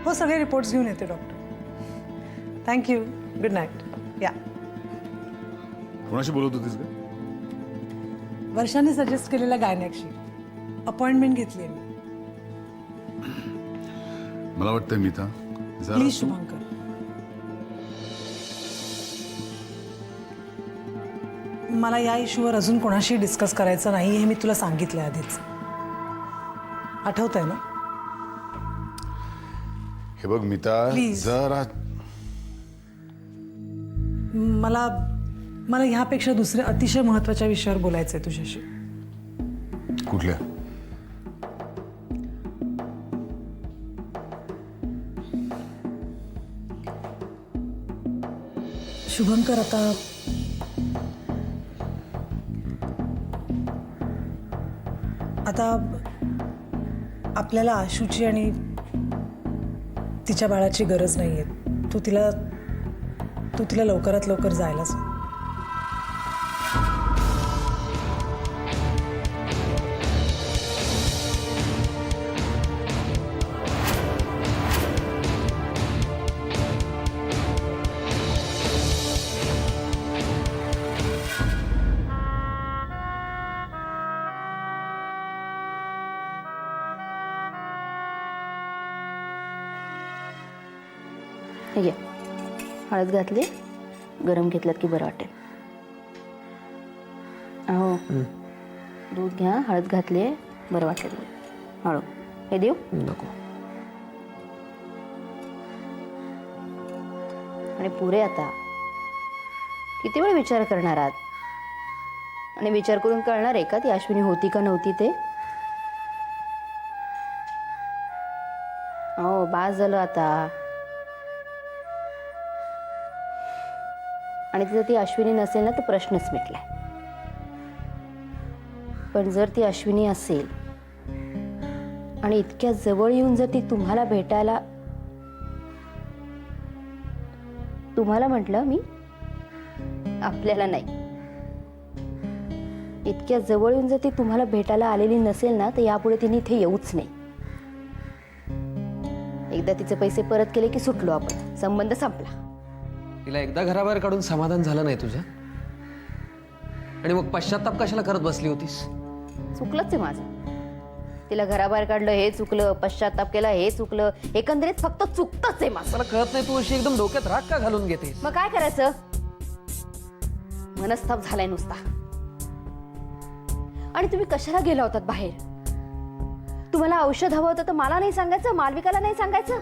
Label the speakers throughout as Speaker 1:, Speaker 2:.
Speaker 1: हो सगळे रिपोर्ट्स घेऊन येते डॉक्टर. थँक्यू. Good night. या.
Speaker 2: कोणाशी बोलत होतीस का?
Speaker 1: वर्षाने सजेस्ट केलेल्या गायनॅकशी अपॉइंटमेंट घेतली आहे मी.
Speaker 2: मला वाटतं मीता जरा
Speaker 1: प्लीज
Speaker 2: तू-
Speaker 1: शुभंकर. मला या इश्यूवर अजून कोणाशी डिस्कस करायचं नाही हे मी तुला सांगितलं आधीच. आठवतंय ना?
Speaker 2: हे बघ मीता
Speaker 1: Please.
Speaker 2: जरा
Speaker 1: मला मला ह्यापेक्षा दुसऱ्या अतिशय महत्त्वाच्या विषयावर बोलायचं आहे तुझ्याशी.
Speaker 2: कुठल्या?
Speaker 1: शुभंकर, आता आपल्याला आशूची आणि तिच्या बाळाची गरज नाहीये. तू तिला लवकरात लवकर जायला सांग.
Speaker 3: हे घ्या, हळद घातली, गरम घेतल्यात की बरं वाटेल. हो, दूध घ्या, हळद घातली आहे, बरं वाटेल. हळू हे देऊ
Speaker 4: नको.
Speaker 3: आणि पुरे आता किती वेळ विचार करणार आहात? आणि विचार करून कळणार आहे का ती अश्विनी होती का नव्हती ते? हो, बास झालं आता. आणि जर ती अश्विनी नसेल ना तर प्रश्नच मिटलाय. पण जर ती अश्विनी असेल आणि इतक्या जवळ येऊन जर ती तुम्हाला भेटायला, तुम्हाला म्हटलं मी, आपल्याला नाही, इतक्या जवळ येऊन जर ती तुम्हाला भेटायला आलेली नसेल ना तर यापुढे तिने इथे येऊच नाही. एकदा तिचे पैसे परत केले की सुटलो आपण, संबंध संपला.
Speaker 4: तिला एकदा घराबाहेर काढून समाधान झालं नाही तुझं, आणि मग पश्चाताप कशाला करत बसली होतीस?
Speaker 3: चुकलंच आहे माझं. तिला घराबाहेर काढलं हे चुकलं, पश्चाताप केला हे चुकलं, एकंदरीत फक्त चुकतच आहे माझं.
Speaker 4: मला कळत नाही तू अशी एकदम डोक्यात राग का घालून घेते?
Speaker 3: मग काय करायचं? मनस्ताप झालाय नुसता. आणि तुम्ही कशाला गेला होतात बाहेर? तुम्हाला औषध हवं होतं तर मला नाही सांगायचं, मालविकाला नाही सांगायचं?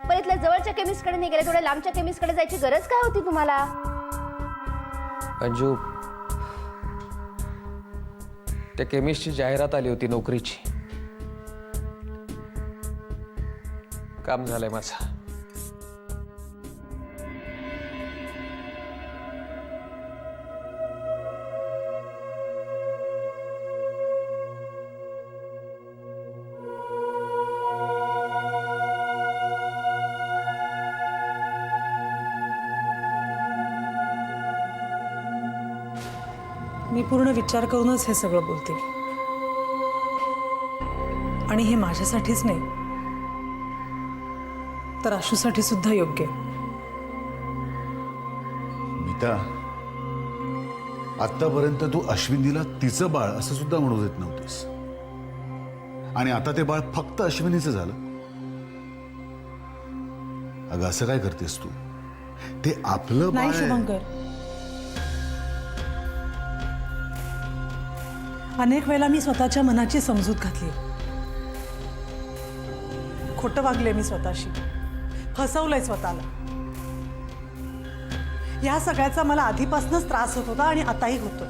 Speaker 3: पण इथल्या जवळच्या केमिस्टकडे नाही गेले, थोड्या लांबच्या केमिस्टकडे जायची गरज काय होती तुम्हाला?
Speaker 4: अंजू, त्या केमिस्टची जाहिरात आली होती नोकरीची. काम झालंय माझं.
Speaker 1: मी पूर्ण विचार करूनच हे सगळं बोलते. आणि हे माझ्यासाठीच नाही तर आशूसाठी सुद्धा योग्य आहे.
Speaker 2: मीता, आतापर्यंत तू अश्विनीला तिचं बाळ असं सुद्धा म्हणू देत नव्हतीस, आणि आता ते बाळ फक्त अश्विनीचं झालं. अगं असं काय करतेस तू? ते आपलं बाळ
Speaker 1: नाही
Speaker 2: आहे.
Speaker 1: शुभंकर, अनेक वेळेला मी स्वतःच्या मनाची समजूत घातली. खोटं वागले मी स्वतःशी, फसवलंय स्वतःला. या सगळ्याचा मला आधीपासूनच त्रास होत होता आणि आताही होतो.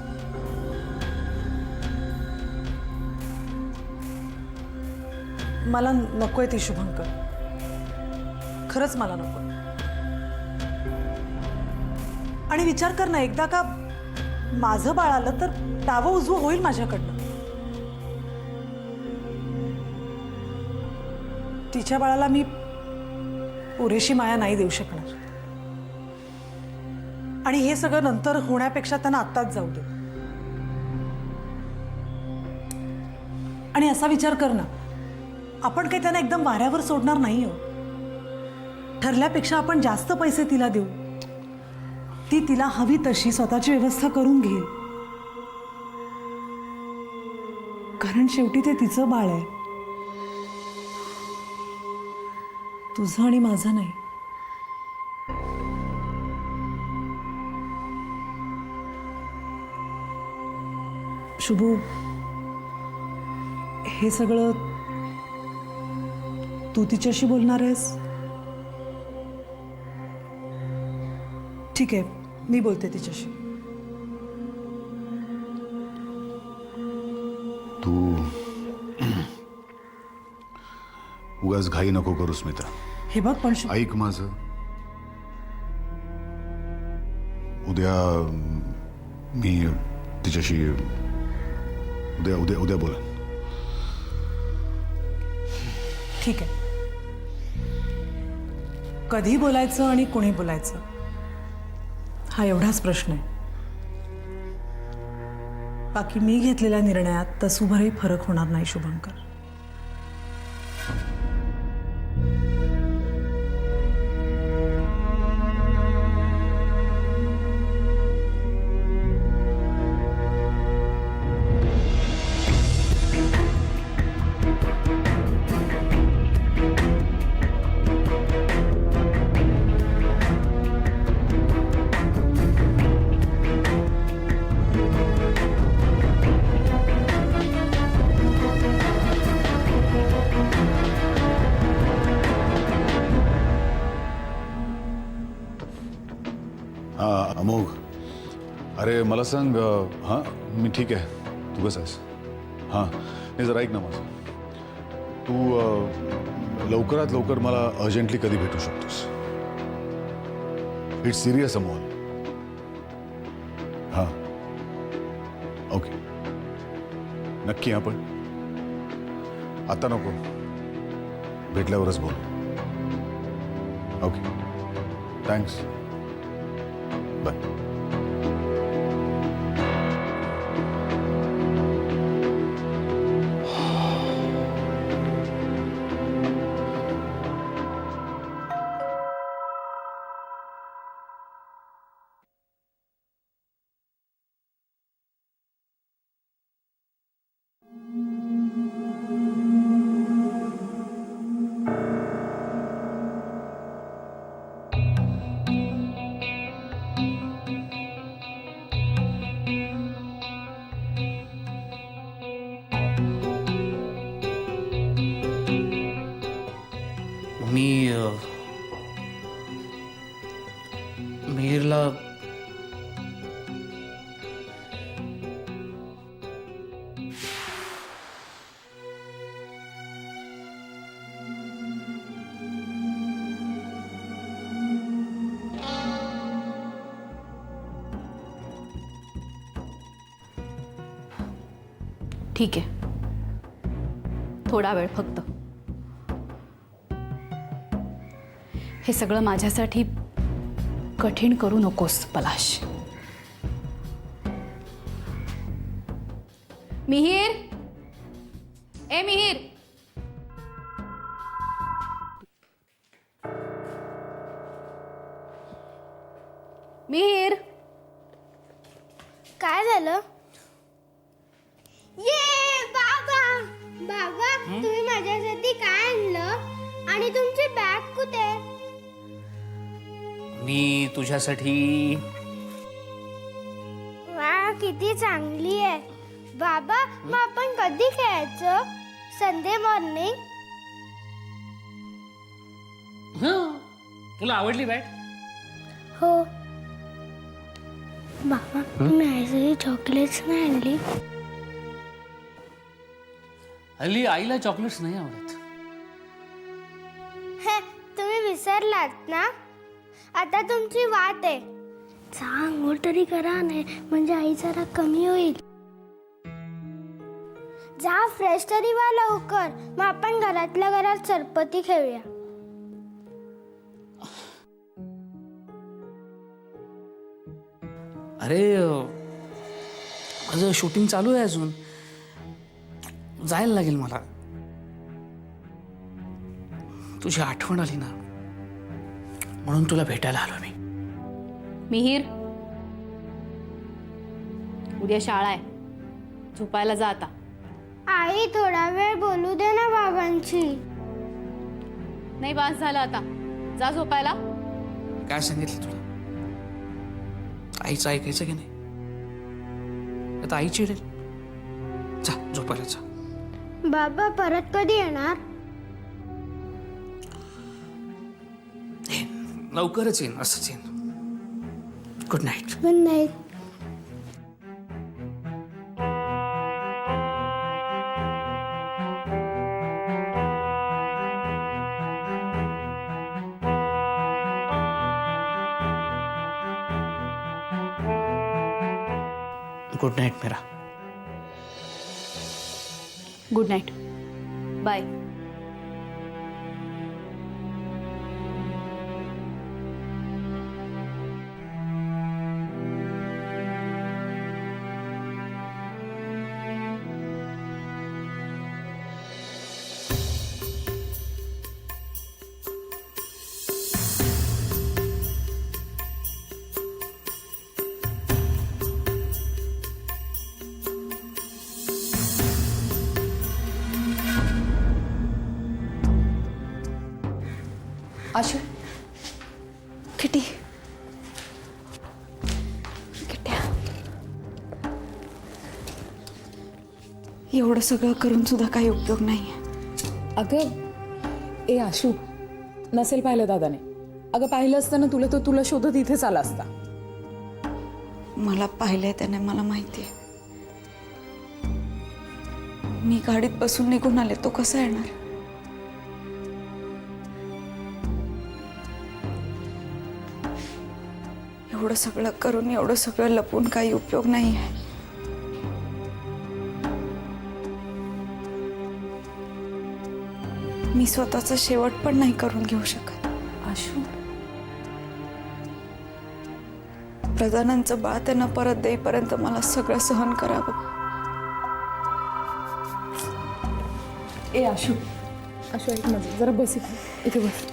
Speaker 1: मला नकोय ती शुभंकर, खरंच मला नको. आणि विचार कर ना, एकदा का माझं बाळ आलं तर डावं उजवं होईल माझ्याकडनं. तिच्या बाळाला मी पुरेशी माया नाही देऊ शकणार. आणि हे सगळं नंतर होण्यापेक्षा त्यांना आत्ताच जाऊ दे. आणि असा विचार कर ना, आपण काही त्यांना एकदम वाऱ्यावर सोडणार नाही. हो, ठरल्यापेक्षा आपण जास्त पैसे तिला देऊ. ती तिला हवी तशी स्वतःची व्यवस्था करून घेईल. कारण शेवटी ते तिचं बाळ आहे, तुझं आणि माझं नाही. शुभू, हे सगळं तू तिच्याशी बोलणार आहेस? ठीक आहे, मी बोलते तिच्याशी.
Speaker 2: तू उगाच घाई नको करू स्मिता.
Speaker 1: हे बघ पण
Speaker 2: ऐक माझं. उद्या मी तिच्याशी उद्या उद्या उद्या बोला.
Speaker 1: ठीक आहे. कधी बोलायचं आणि कोणी बोलायचं हा एवढाच प्रश्न आहे. बाकी मी घेतलेल्या निर्णयात तसूभरही फरक होणार नाही शुभंकर.
Speaker 2: हां अमोघ, अरे मला सांग. हां मी ठीक आहे. तू कसं आहेस? हां नाही जरा ऐक ना माझं. तू लवकरात लवकर मला अर्जंटली कधी भेटू शकतोस? It's serious Amol. हां ओके, नक्की. आपण आता नको, भेटल्यावरच बोल. Okay thanks. बाय.
Speaker 5: मी मिहिरला
Speaker 3: ठीक आहे, थोडा वेळ फक्त. हे सगळं माझ्यासाठी कठीण करू नकोस पलाश. मिहिर, ए मिहिर. मिहिर,
Speaker 6: काय झालं? ये बाबा, बाबा तुम्ही माझ्यासाठी काय आणलं आणि तुमची बॅग कुठे?
Speaker 5: मी तुझ्यासाठी
Speaker 6: वा किती चांगली आहे. बाबा मग आपण कधी खेळायचं? Sunday morning?
Speaker 5: तुला आवडली बॅट?
Speaker 6: हो. बाबा माझ्यासाठी चॉकलेट्स नाही आणली?
Speaker 5: हल्ली आईला चॉकलेट्स नाही आवडत.
Speaker 6: हे तुम्ही विसरलात ना? आता तुमची वाट आहे. जा आंघोळ तरी करा नाही म्हणजे आई जरा कमी होईल. जा फ्रेश तरी व्हा लवकर, मग आपण घरातल्या घरात सरपती खेळूया.
Speaker 5: अरे माझं शूटिंग चालू आहे अजून, जायला लागेल मला. तुझी आठवण आली ना म्हणून तुला भेटायला आलो मी.
Speaker 3: मिहीर, उद्या शाळा आहे, झोपायला जा आता.
Speaker 6: आई थोडा वेळ बोलू दे ना बाबांची.
Speaker 3: नाही, बास झालं आता, जा झोपायला.
Speaker 5: काय सांगितलं तुला? आईचं ऐकायचं की नाही? आता आई चिडेल. जा झोपायला जा.
Speaker 6: बाबा परत कधी येणार?
Speaker 5: लवकरच येईन, असंच येईन. Good night.
Speaker 6: Good night.
Speaker 5: Good night मेरा.
Speaker 3: Good night, bye.
Speaker 7: आशू, किटी किट्या, एवढं सगळं करून सुद्धा काही उपयोग नाहीये.
Speaker 8: अगं ए आशू, नसेल पाहिलं दादाने. अगं पाहिलं असतं ना तुला, तर तुला शोधत इथेच आला असता.
Speaker 7: मला पाहिलंय त्याने, मला माहितीये. मी गाडीत बसून निघून आले, तो कसा येणार? एवढं सगळं करून एवढं सगळं लपून काही उपयोग नाही आहे. मी स्वतःचा शेवट पण नाही करून घेऊ शकत.
Speaker 8: आशू,
Speaker 7: प्रधानांचं बाळ त्यांना परत देईपर्यंत मला सगळं सहन करावं.
Speaker 8: ए आशू, आशू ऐक माझं, जरा बस इथे, इथे बस.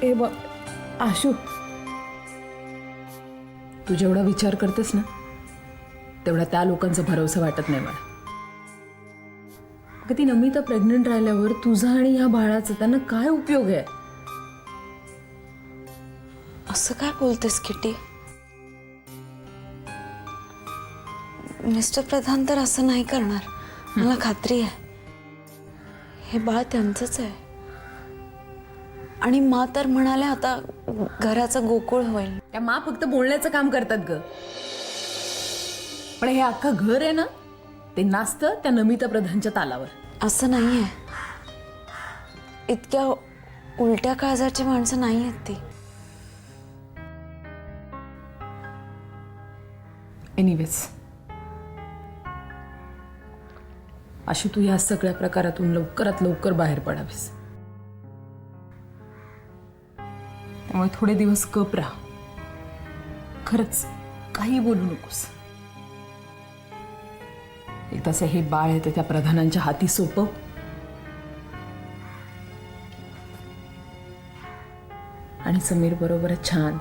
Speaker 8: ए बघ आशू, तू जेवढा विचार करतेस ना तेवढा त्या लोकांचा भरवसा वाटत नाही मला. अगं ती नमिता प्रेग्नंट राहिल्यावर तुझा आणि ह्या बाळाचा त्यांना काय उपयोग आहे?
Speaker 7: असं काय बोलतेस किटी? मिस्टर प्रधान तर असं नाही करणार, मला खात्री आहे. हे बाळ त्यांचंच आहे. आणि मा तर म्हणाले आता घराचं गोकुळ होईल.
Speaker 8: त्या मा फक्त बोलण्याचं काम करतात ग, पण हे अख्खं घर आहे ना ते नाचतं त्या नमिता प्रधानच्या तालावर.
Speaker 7: असं नाहीये, इतक्या उलट्या काळजाची माणसं नाही आहेत ती.
Speaker 8: एनिवेज आशू, तू ह्या सगळ्या प्रकारातून लवकरात लवकर बाहेर पडावीस. त्यामुळे थोडे दिवस गप राहा. खरंच काही बोलू नकोस. एकदाचं हे बाळ आहे ते त्या प्रधानांच्या हाती सोपव. आणि समीर बरोबर छान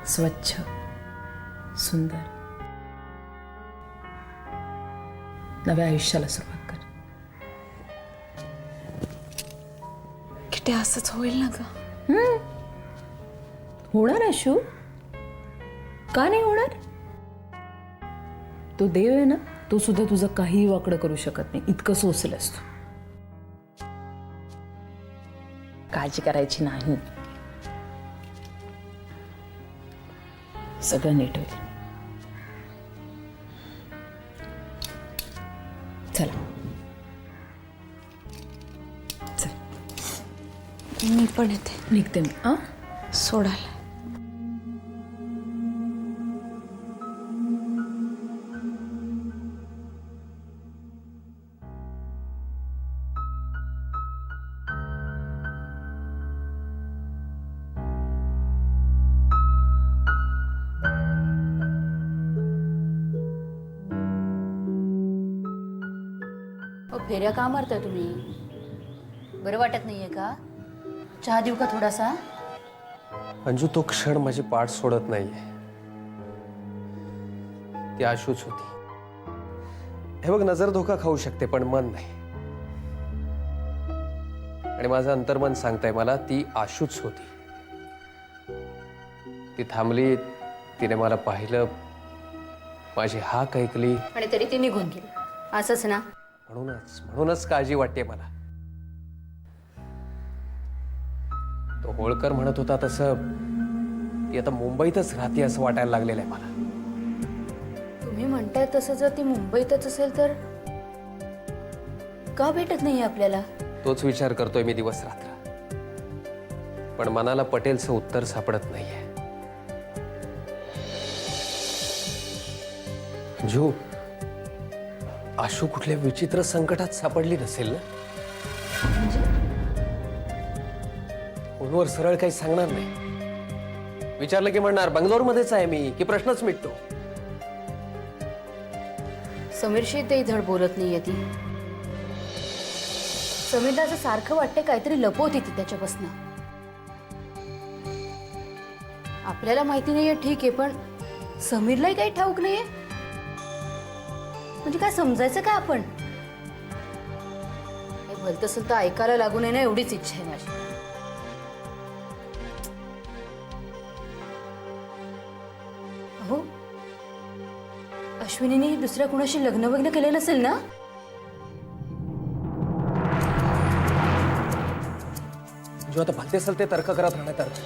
Speaker 8: स्वच्छ सुंदर नव्या आयुष्याला सुरुवात कर.
Speaker 7: किती असंच होईल ना ग?
Speaker 8: होणार आशू, का नाही होणार? तो देव आहे ना, तो सुद्धा तुझं काही वाकडं करू शकत नाही, इतकं सोचलंस तू. काळजी करायची नाही, सगळं नीट होईल. चला चल,
Speaker 7: मी पण येते
Speaker 8: निघते मी.
Speaker 7: सोडायला.
Speaker 3: फेऱ्या का मारताय तुम्ही? बरं वाटत नाहीये का? चहा देऊ का थोडासा?
Speaker 4: अंजू, तो क्षण माझी पाठ सोडत नाहीये. ती आशूच होती. हे बघ, नजर धोका खाऊ शकते पण मन नाही. आणि माझं अंतर्मन सांगतंय मला ती आशूच होती. ती थांबली, तिने मला पाहिलं, माझी हाक ऐकली.
Speaker 3: आणि तरी ती निघून गेली, असंच ना?
Speaker 4: म्हणूनच काळजी वाटते मला. तो होळकर म्हणत होता तसं ती आता मुंबईतच राहते असं वाटायला लागलेलं आहे मला.
Speaker 3: तुम्ही म्हणताय तसं जर ती मुंबईतच असेल तर का भेटत नाहीये आपल्याला?
Speaker 4: तोच विचार करतोय मी दिवस रात्र, पण मनाला पटेलचं उत्तर सापडत नाहीये. जो आशू कुठल्या विचित्र संकटात सापडली नसेल ना? फोनवर सरळ काही सांगणार नाही. विचारलं की म्हणणार बंगलोरमध्येच आहे मी, की प्रश्नच मिटतो.
Speaker 3: समीरशी ते धड बोलत नाहीये ती. समीरला असं सारखं वाटतंय काहीतरी लपवती ती त्याच्यापासून. आपल्याला माहिती नाहीये ठीक आहे, पण समीरलाही काही ठाऊक नाहीये. म्हणजे काय समजायचं काय आपण? हे भलत असेल तर ऐकायला लागू नये ना, एवढीच इच्छा आहे माझी. हो, अश्विनीने दुसऱ्या कुणाशी लग्न वग्न केलं नसेल ना?
Speaker 4: जो आता भलते असेल ते तर्क करत राहण्यात अर्थ.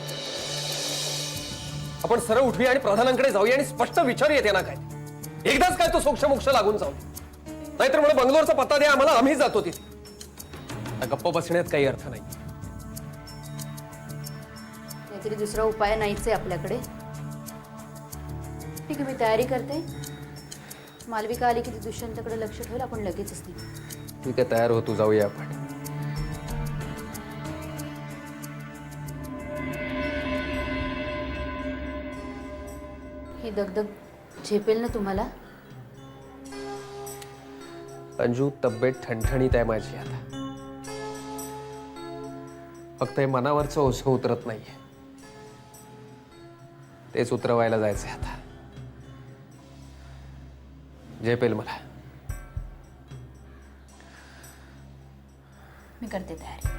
Speaker 4: आपण सरळ उठूया आणि प्रधानांकडे जाऊया आणि स्पष्ट विचारूया त्यांना काय. एकदाच काय तो सोक्ष लागून जाऊ, नाहीतर मला बंगलोरचा पत्ता द्या आम्हाला, आम्ही जातो तिथे. गप्प बसण्यात काही अर्थ नाही.
Speaker 3: काहीतरी दुसरा उपाय नाहीच आहे आपल्याकडे. ठीक आहे, मी तयारी करते. मालविका आली की ती दुष्यंतकडे लक्ष ठेवेल, आपण लगेचच निघू.
Speaker 4: ठीक आहे, तयार होतो, जाऊया आपण.
Speaker 3: ही दगदग झेपेल ना तुम्हाला?
Speaker 4: अंजू, तब्येत ठणठणीत आहे माझी आता. फक्त हे मनावरचं ओझं उतरत नाहीये, तेच उतरवायला जायचंय आता. झेपेल मला.
Speaker 3: मी करते तयारी.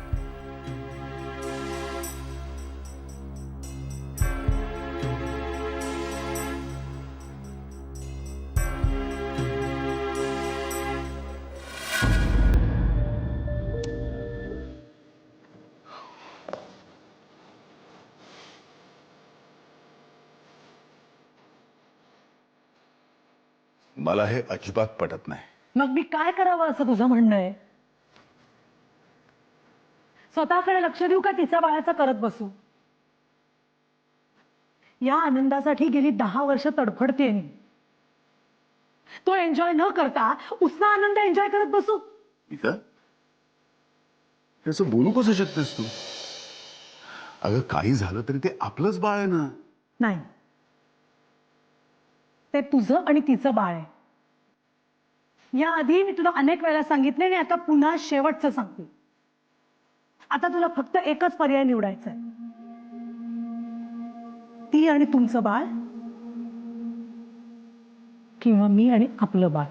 Speaker 2: मला हे अजिबात पटत नाही.
Speaker 1: मग मी काय करावं असं तुझं म्हणणं आहे? स्वतःकडे लक्ष देऊ का तिचा बाळाचा करत बसू? या आनंदासाठी गेली 10 वर्ष तडफडते मी. तो एन्जॉय न करता उसना आनंद एन्जॉय करत बसू?
Speaker 2: त्याचं बोलू कसं शकतेस तू? अगं, काही झालं तरी ते आपलंच बाळ आहे ना.
Speaker 1: नाही, ते तुझं आणि तिचं बाळ आहे. याआधी मी तुला अनेक वेळा सांगितले आणि आता पुन्हा शेवटचं सांगते. आता तुला फक्त एकच पर्याय निवडायचा आहे, ती आणि तुमचं बाळ किंवा मी आणि आपलं बाळ.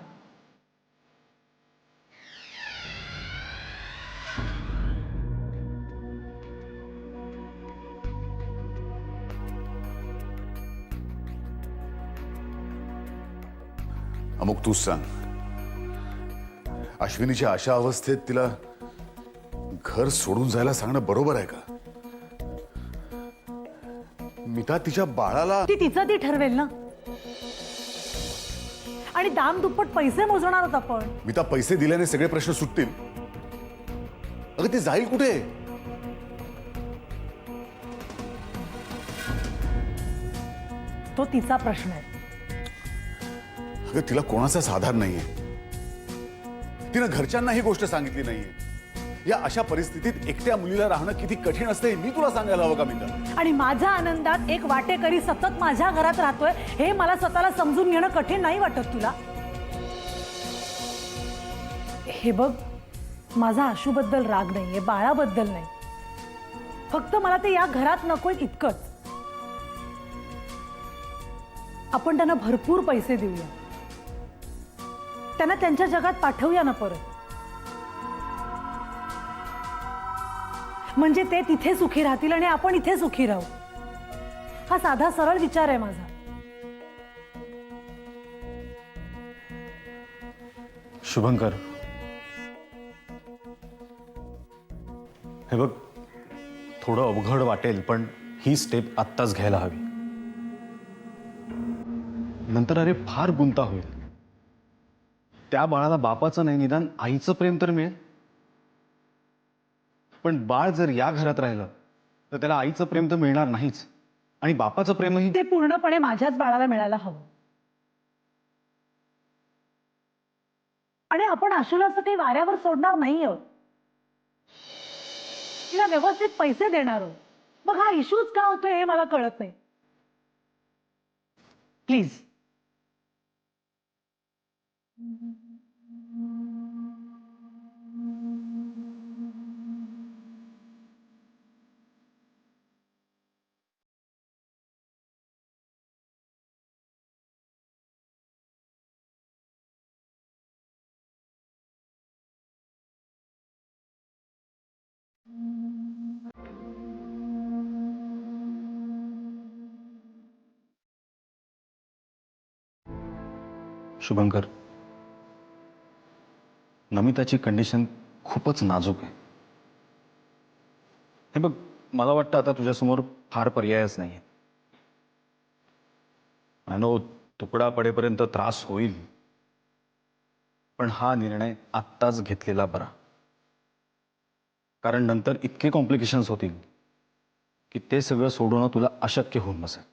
Speaker 2: अमुक तूच सांग, अश्विनीच्या अशा अवस्थेत तिला घर सोडून जायला सांगणं बरोबर आहे का? मिता तिच्या बाळाला
Speaker 1: ती तिचं ती ठरवेल ना. आणि दाम दुप्पट पैसे मोजणार होत आपण.
Speaker 2: मिता, पैसे दिल्याने सगळे प्रश्न सुटतील? अगं, ती जाईल कुठे?
Speaker 1: तो तिचा प्रश्न आहे.
Speaker 2: अगं, तिला कोणाचाच आधार नाहीये. तिनं घरच्यांना ही गोष्ट सांगितली नाहीये. या अशा परिस्थितीत एकट्या मुलीला राहणं किती कठीण असते मी तुला सांगायला हवं का मिता?
Speaker 1: आणि माझ्या आनंदात एक वाटेकरी सतत माझ्या घरात राहतोय हे मला स्वतःला समजून घेणं कठीण नाही वाटत तुला? हे बघ, माझा आशूबद्दल राग नाहीये, बाळाबद्दल नाही. फक्त मला ते या घरात नकोय इतकंच. आपण त्यांना भरपूर पैसे देऊया, त्यांना त्यांच्या जगात पाठवूया ना परत. म्हणजे ते तिथे सुखी राहतील आणि आपण इथे सुखी राहू. हा साधा सरळ विचार आहे माझा.
Speaker 9: शुभंकर, हे बघ, थोडं अवघड वाटेल पण ही स्टेप आत्ताच घ्यायला हवी. नंतर अरे फार गुंता होईल. त्या बाळाला बापाचं नाही, निदान आईचं प्रेम तर मिळेल. पण बाळ जर या घरात राहिलं तर त्याला आईचं प्रेम तर मिळणार नाहीच, आणि बापाचं प्रेमही.
Speaker 1: ते पूर्णपणे माझ्याच बाळाला मिळायला हवं. आणि आपण आशूला असं काही वाऱ्यावर सोडणार नाही आहोत. तिला व्यवस्थित पैसे देणार आहोत. मग हा इश्यूच का होतोय हे मला कळत नाही. प्लीज.
Speaker 9: शुभंकर, नमिताची कंडिशन खूपच नाजूक आहे. हे बघ, मला वाटतं आता तुझ्यासमोर फार पर्यायच नाही. नो, तुकडा पडेपर्यंत त्रास होईल, पण हा निर्णय आत्ताच घेतलेला बरा. कारण नंतर इतके कॉम्प्लिकेशन्स होतील की ते सगळं सोडवणं तुला अशक्य होऊन बसेल.